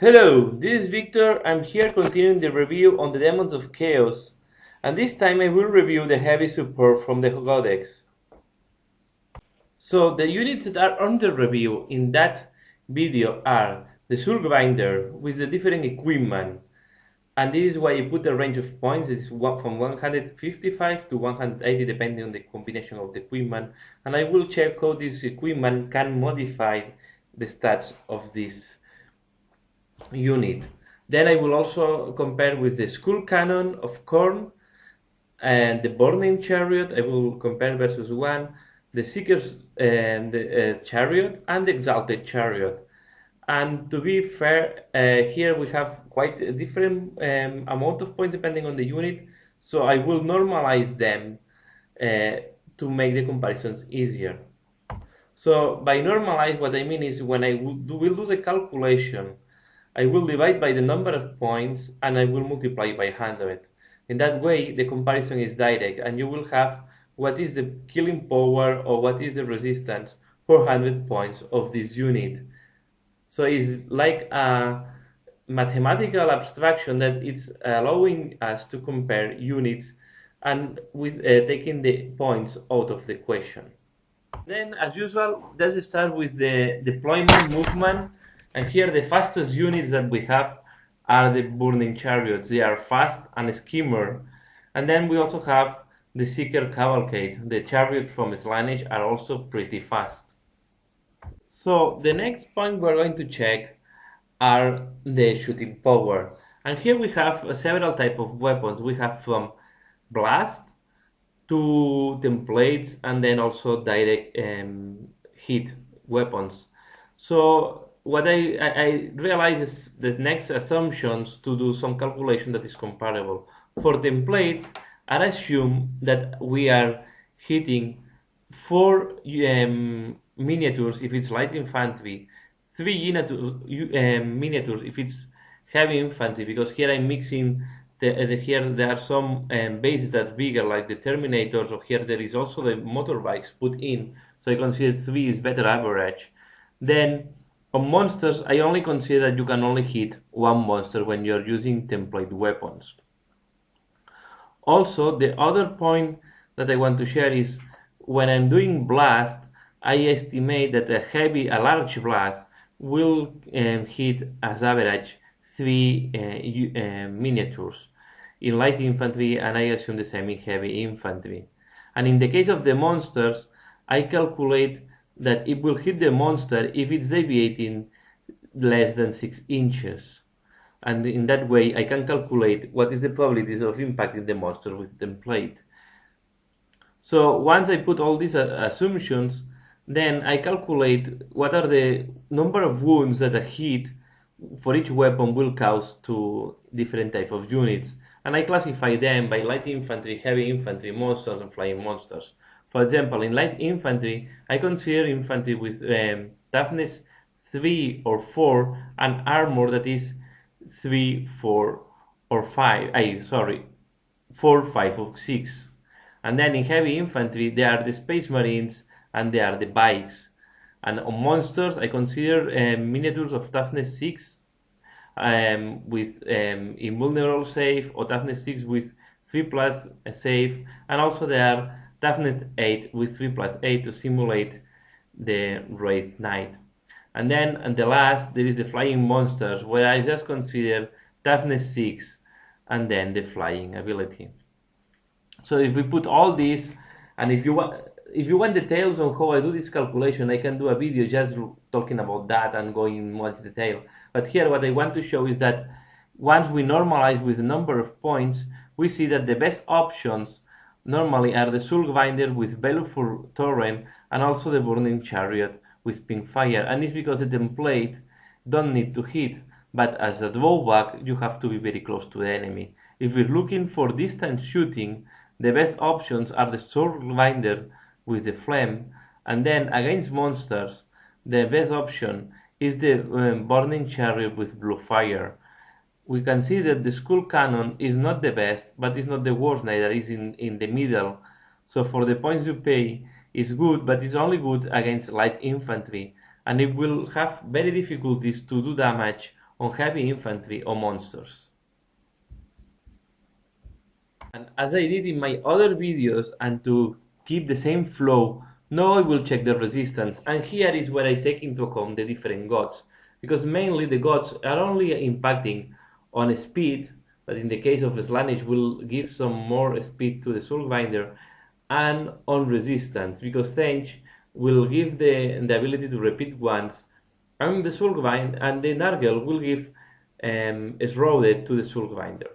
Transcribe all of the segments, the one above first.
Hello, this is Victor. I'm here continuing the review on the Demons of Chaos, and this time I will review the heavy support from the Codex. So the units that are under review in that video are the Soulbinder with the different equipment, and this is why I put a range of points. It's from 155 to 180 depending on the combination of the equipment, and I will check how this equipment can modify the stats of this unit. Then I will also compare with the Skull Cannon of Khorne and the Burning Chariot. I will compare versus one, the Seeker's and the Chariot and the Exalted Chariot. And to be fair, here we have quite a different amount of points depending on the unit, so I will normalize them to make the comparisons easier. So by normalize, what I mean is when I will do the calculation, I will divide by the number of points and I will multiply by 100. In that way, the comparison is direct and you will have what is the killing power or what is the resistance per 100 points of this unit. So it's like a mathematical abstraction that it's allowing us to compare units and with taking the points out of the question. Then, as usual, let's start with the deployment movement. And here the fastest units that we have are the Burning Chariots. They are fast and skimmer. And then we also have the Seeker Cavalcade. The chariots from its lineage are also pretty fast. So the next point we're going to check are the shooting power. And here we have several types of weapons. We have from blast to templates and then also direct hit weapons. So what I realize is the next assumptions to do some calculation that is comparable. For templates, I assume that we are hitting 4 miniatures if it's light infantry, 3 miniatures if it's heavy infantry, because here I'm mixing here there are some bases that are bigger like the Terminators, or here there is also the motorbikes put in, so I consider 3 is better average. Then on monsters, I only consider that you can only hit 1 monster when you're using template weapons. Also, the other point that I want to share is when I'm doing blast, I estimate that a large blast will hit as average 3 miniatures in light infantry, and I assume the same in heavy infantry. And in the case of the monsters, I calculate that it will hit the monster if it's deviating less than 6 inches. And in that way, I can calculate what is the probabilities of impacting the monster with the template. So once I put all these assumptions, then I calculate what are the number of wounds that a hit for each weapon will cause to different types of units. And I classify them by light infantry, heavy infantry, monsters, and flying monsters. For example, in light infantry, I consider infantry with toughness 3 or 4 and armor that is 3, 4, or 5. 4, 5, or 6. And then in heavy infantry, there are the Space Marines and there are the bikes. And on monsters, I consider miniatures of toughness 6 with invulnerable save, or toughness 6 with 3+ save, and also there are toughness 8 with 3+8 to simulate the Wraith Knight. And then at the last, there is the flying monsters, where I just consider toughness 6 and then the flying ability. So if we put all these, and if you want details on how I do this calculation, I can do a video just talking about that and going in much detail. But here what I want to show is that once we normalize with the number of points, we see that the best options normally are the Soulbinder with Baleful Torrent and also the Burning Chariot with Pink Fire. And it's because the template don't need to hit, but as a drawback, you have to be very close to the enemy. If we're looking for distance shooting, the best options are the Soulbinder with the Flame, and then against monsters, the best option is the Burning Chariot with Blue Fire. We can see that the Skull Cannon is not the best, but it's not the worst neither, it's in the middle. So for the points you pay, it's good, but it's only good against light infantry, and it will have very difficulties to do damage on heavy infantry or monsters. And as I did in my other videos, and to keep the same flow, now I will check the resistance. And here is where I take into account the different gods, because mainly the gods are only impacting on speed, but in the case of Slaanesh will give some more speed to the Soulbinder, and on resistance, because Thench will give the ability to repeat once, and the Soulbinder and the Nargel will give Shrouded to the Soulbinder.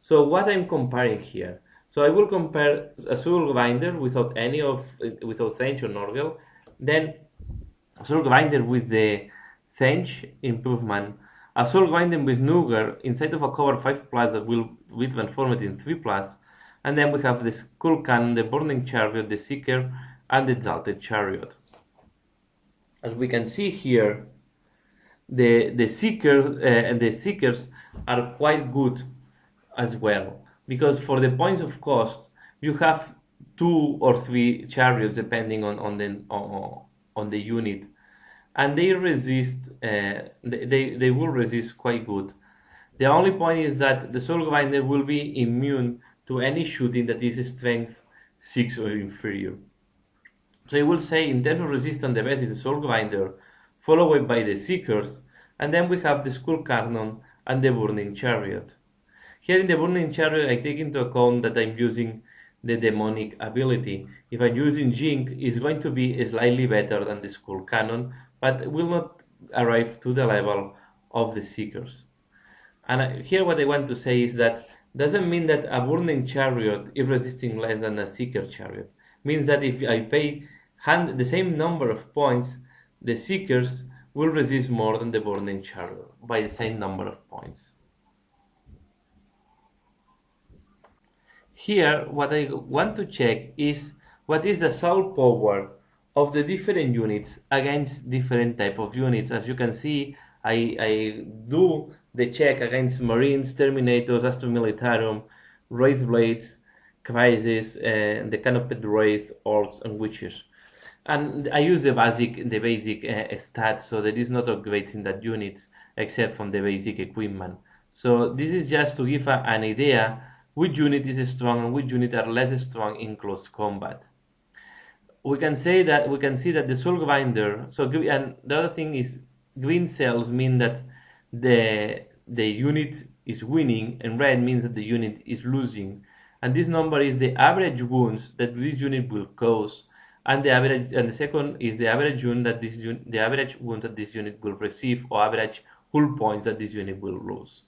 So what I'm comparing here? So I will compare a Soulbinder without Thench or Norgel, then a Soulbinder with the Thench improvement, a Soulbinder with Nuger inside of a cover 5+ that will be transformed in 3+, and then we have the Skull Cannon, the Burning Chariot, the Seeker, and the Exalted Chariot. As we can see here, the Seeker and the Seekers are quite good as well, because for the points of cost you have 2 or 3 chariots depending on the unit, and they resist. They will resist quite good. The only point is that the Soulbinder will be immune to any shooting that is strength 6 or inferior. So I will say in terms of resistance the best is the Soulbinder, followed by the Seekers, and then we have the Skull Cannon and the Burning Chariot. Here in the Burning Chariot I take into account that I'm using the demonic ability. If I'm using Jink, it's going to be slightly better than the Skull Cannon, but will not arrive to the level of the Seekers. And here what I want to say is that doesn't mean that a Burning Chariot is resisting less than a Seeker Chariot. It means that if I pay the same number of points, the Seekers will resist more than the Burning Chariot by the same number of points. Here, what I want to check is what is the assault power of the different units against different type of units. As you can see, I do the check against Marines, Terminators, Astra Militarum, Wraith Blades, Crisis, the Canopied Wraith, Orcs, and Witches. And I use the basic stats, so there is not upgrades in that unit except from the basic equipment. So this is just to give an idea which unit is strong and which unit are less strong in close combat. We can see that the Soulbinder. So, and the other thing is, green cells mean that the unit is winning, and red means that the unit is losing. And this number is the average wounds that this unit will cause, and the second is the average wound that this unit will receive, or average hull points that this unit will lose.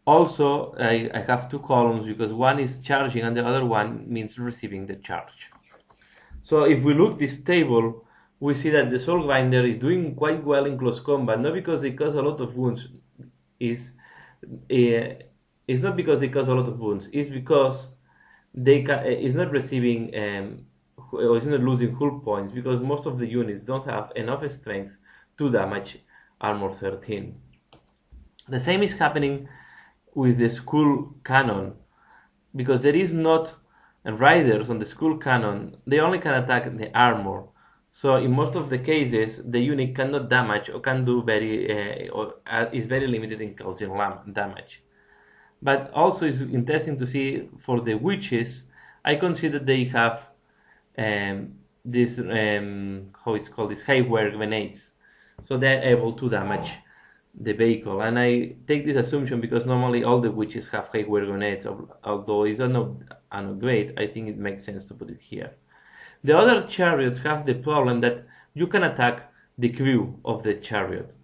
Also, I have 2 columns because one is charging and the other one means receiving the charge. So if we look this table, we see that the Soulbinder is doing quite well in close combat, not because they cause a lot of wounds. It's not because they cause a lot of wounds. It's because it's not receiving or it's not losing hull points, because most of the units don't have enough strength to damage armor 13. The same is happening with the Skull Cannon, because there is not riders on the Skull Cannon. They only can attack the armor. So in most of the cases, the unit cannot damage or can do is very limited in causing damage. But also it's interesting to see for the Witches, I consider they have this how it's called, these highwire grenades, so they're able to damage the vehicle. And I take this assumption because normally all the Witches have highwire grenades, although it's not great. I think it makes sense to put it here. The other chariots have the problem that you can attack the crew of the chariot,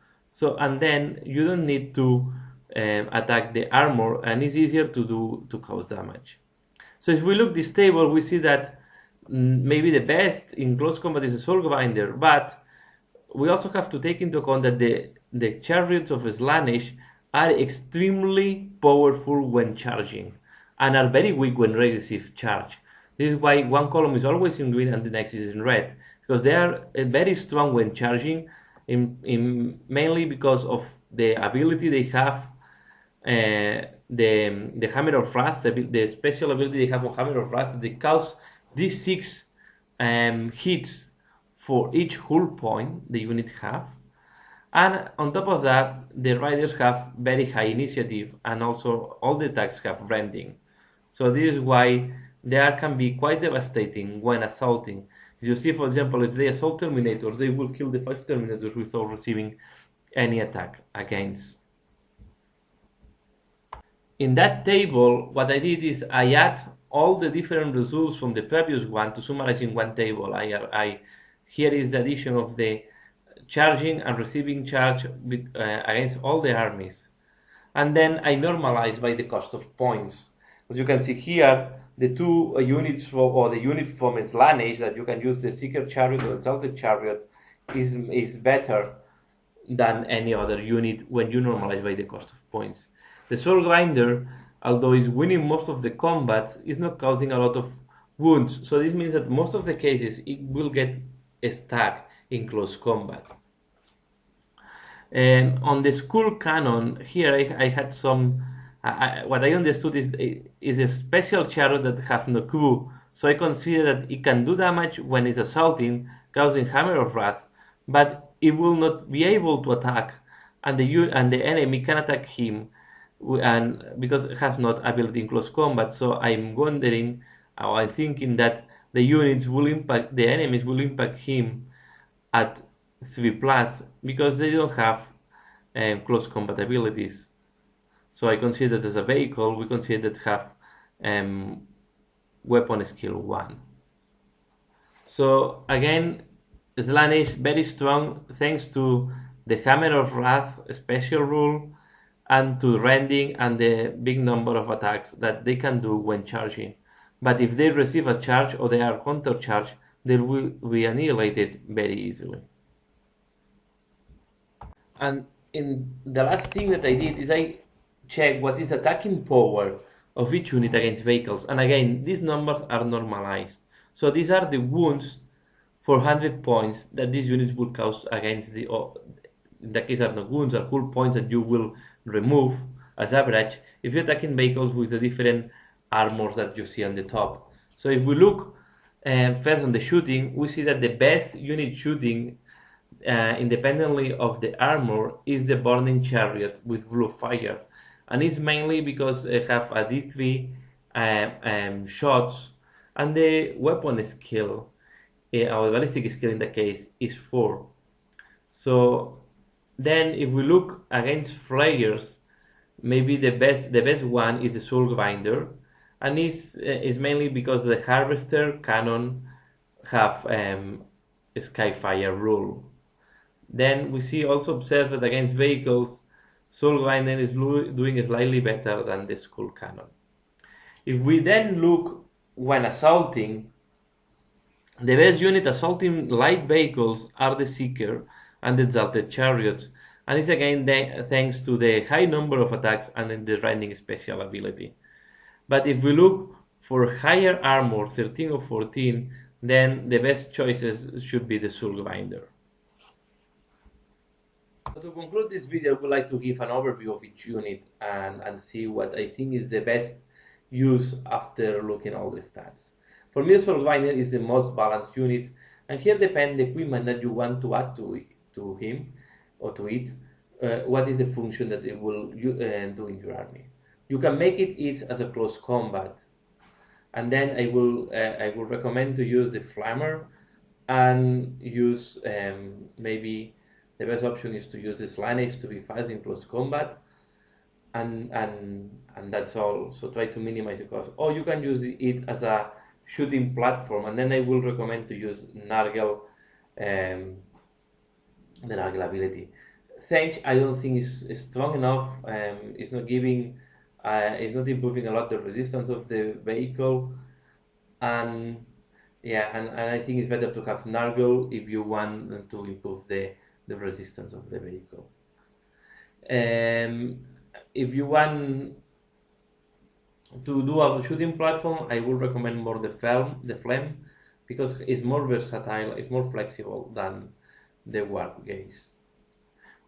and then you don't need to attack the armor, and it's easier to cause damage. So if we look this table, we see that maybe the best in close combat is a Soulbinder, but we also have to take into account that the chariots of Slaanesh are extremely powerful when charging and are very weak when they receive charge. This is why one column is always in green and the next is in red, because they are very strong when charging, mainly because of the ability they have, the Hammer of Wrath, the special ability they have on Hammer of Wrath. They cause these 6 hits for each hull point the unit have, And on top of that, the riders have very high initiative, and also all the attacks have rending. So this is why they can be quite devastating when assaulting. As you see, for example, if they assault Terminators, they will kill the 5 Terminators without receiving any attack against. In that table, what I did is I add all the different results from the previous one to summarize in one table. Here is the addition of the charging and receiving charge with, against all the armies. And then I normalize by the cost of points. As you can see here, the two units or the unit from its lineage that you can use, the Seeker Chariot or Exalted Chariot, is better than any other unit when you normalize by the cost of points. The Soul Grinder, although is winning most of the combats, is not causing a lot of wounds. So this means that most of the cases it will get stuck in close combat. On the Skull Cannon, here I had some. What I understood is a special chariot that have no crew. So I consider that it can do damage when it's assaulting, causing Hammer of Wrath, but it will not be able to attack, and the enemy can attack him, and because it has not ability in close combat. So I'm wondering, or I'm thinking that the enemies will impact him at 3+, because they don't have close combat abilities. So I consider that as a vehicle, we consider that have weapon skill 1. So again, Slaanesh very strong thanks to the Hammer of Wrath special rule, and to rending and the big number of attacks that they can do when charging. But if they receive a charge or they are counter-charged, they will be annihilated very easily. And in the last thing that I did is I checked what is attacking power of each unit against vehicles. And again, these numbers are normalized. So these are the wounds for 100 points that these units will cause against the... In that case, are not wounds, are hull points that you will remove as average if you're attacking vehicles with the different armors that you see on the top. So if we look first on the shooting, we see that the best unit shooting independently of the armor is the Burning Chariot with Blue Fire, and it's mainly because they have a D3 shots, and the weapon skill or ballistic skill in the case is 4. So then if we look against flayers, maybe the best one is the Soul Grinder, and is mainly because the Harvester Cannon have Skyfire rule. Then we see also observed that against vehicles, Soul Grinder is doing slightly better than the Skull Cannon. If we then look when assaulting, the best unit assaulting light vehicles are the Seeker and the Exalted Chariots, and it's again thanks to the high number of attacks and the rending special ability. But if we look for higher armor, 13 or 14, then the best choices should be the Soul Grinder. So to conclude this video, I would like to give an overview of each unit and see what I think is the best use after looking at all the stats. For me, Soul Grinder is the most balanced unit, and here depends the equipment that you want to add to him or to it. What is the function that it will do in your army? You can make it as a close combat, and then I will recommend to use the Flammer, and use maybe the best option is to use the Slaanesh to be fast in close combat, and that's all. So try to minimize the cost. Or you can use it as a shooting platform, and then I will recommend to use Nargel, the Nargel ability. Thanks, I don't think is strong enough. It's not giving, it's not improving a lot the resistance of the vehicle, and yeah, and I think it's better to have Nargel if you want to improve the resistance of the vehicle. If you want to do a shooting platform, I would recommend more the Flame, because it's more versatile, it's more flexible than the Warp Gaze.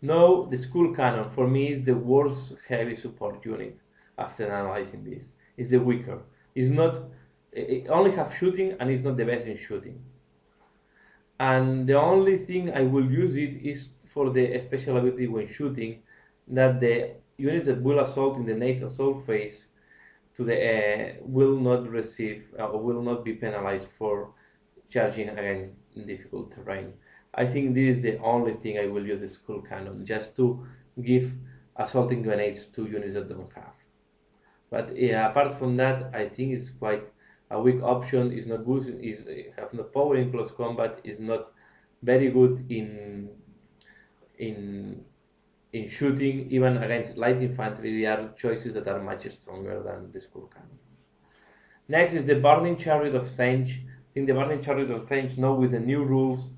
Now, the Skull Cannon for me is the worst heavy support unit after analyzing this. It's the weaker. It only have shooting, and it's not the best in shooting. And the only thing I will use it is for the special ability when shooting that the units that will assault in the next assault phase to the will not receive or will not be penalized for charging against difficult terrain. I think this is the only thing I will use the skull cannon, just to give assaulting grenades to units that don't have. But yeah, apart from that, I think it's quite a weak option. It's not good. Is have no power in close combat. Is not very good in in shooting. Even against light infantry, there are choices that are much stronger than the skull cannon. Next is the Burning Chariot of Thange. I think the Burning Chariot of Thange now with the new rules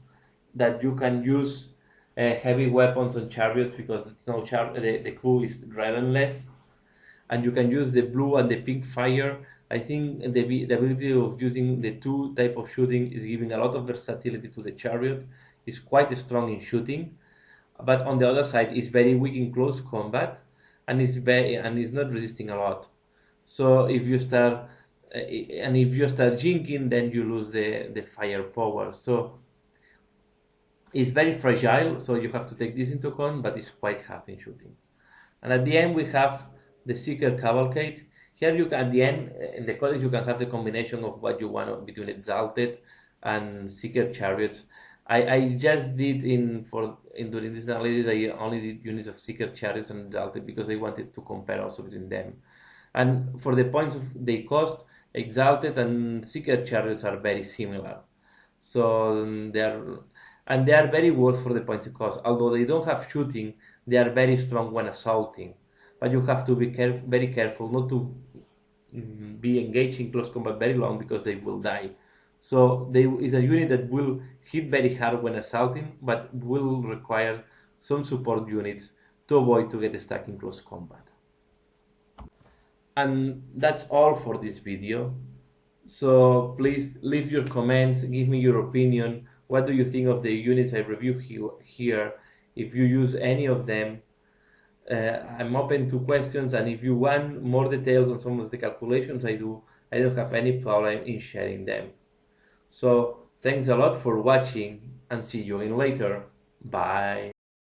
that you can use heavy weapons on chariots because no the crew is relentless, and you can use the blue and the pink fire. I think the ability of using the two type of shooting is giving a lot of versatility to the chariot. It's quite strong in shooting, but on the other side, it's very weak in close combat, and it's not resisting a lot. So if you start jinking, then you lose the firepower. So it's very fragile. So you have to take this into account, but it's quite hard in shooting. And at the end, we have the Seeker Cavalcade. Here you can, at the end, in the codex, you can have the combination of what you want between Exalted and Seeker Chariots. I just did during this analysis, I only did units of Seeker Chariots and Exalted because I wanted to compare also between them. And for the points of they cost, Exalted and Seeker Chariots are very similar. So they are very worth for the points of cost. Although they don't have shooting, they are very strong when assaulting. But you have to be very careful not to be engaged in close combat very long because they will die. So is a unit that will hit very hard when assaulting, but will require some support units to avoid to get stuck in close combat. And that's all for this video. So please leave your comments, give me your opinion. What do you think of the units I review here? If you use any of them, I'm open to questions, and if you want more details on some of the calculations I don't have any problem in sharing them. So thanks a lot for watching, and see you in later. Bye.